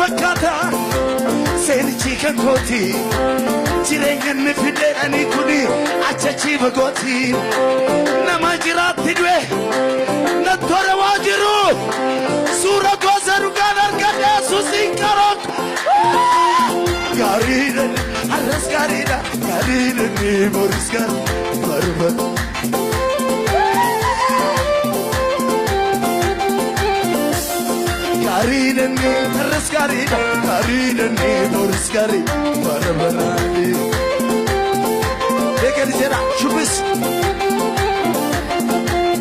fakkaata seenichi kan kooti jireenya inni fide ani kuni achachi bagooti nama jiraatti dwe na tore wajiru sura gosa rugaan argate Yesuusin karook gaariidha arras gaariidha gaariidha ni boris gaar barbar gaariidha ni arras gaariidha gaariidha ni boris gaar barbar dekani sera shubis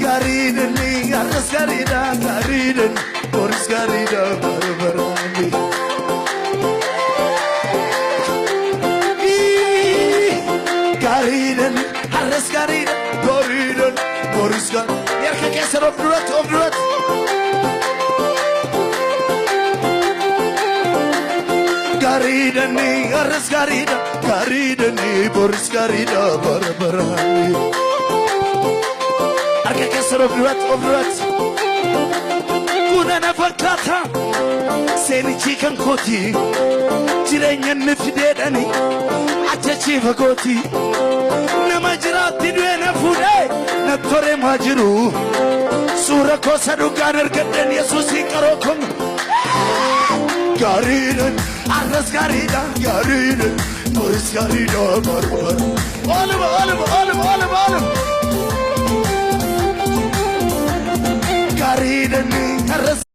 gaariidha ni arras gaariidha gaariidha boris gaariidha barbar Gariden, Harris Gariden, Gariden, Boris Gariden. Yerke keser of durat. Gariden, Harris Gariden, Gariden, Boris Gariden, Barbarani. Yerke keser of durat. Kuna na fakata, seni chikan koti, jireenya nifidedani. Achachi vagoti nama jiraatti dwe na fude na tore majiru sura ko sadukan ergaden Yesuusin karokum gaariidhan arras gaariidha gaariidhan boris gaariidha barbar olim gaariidhan arras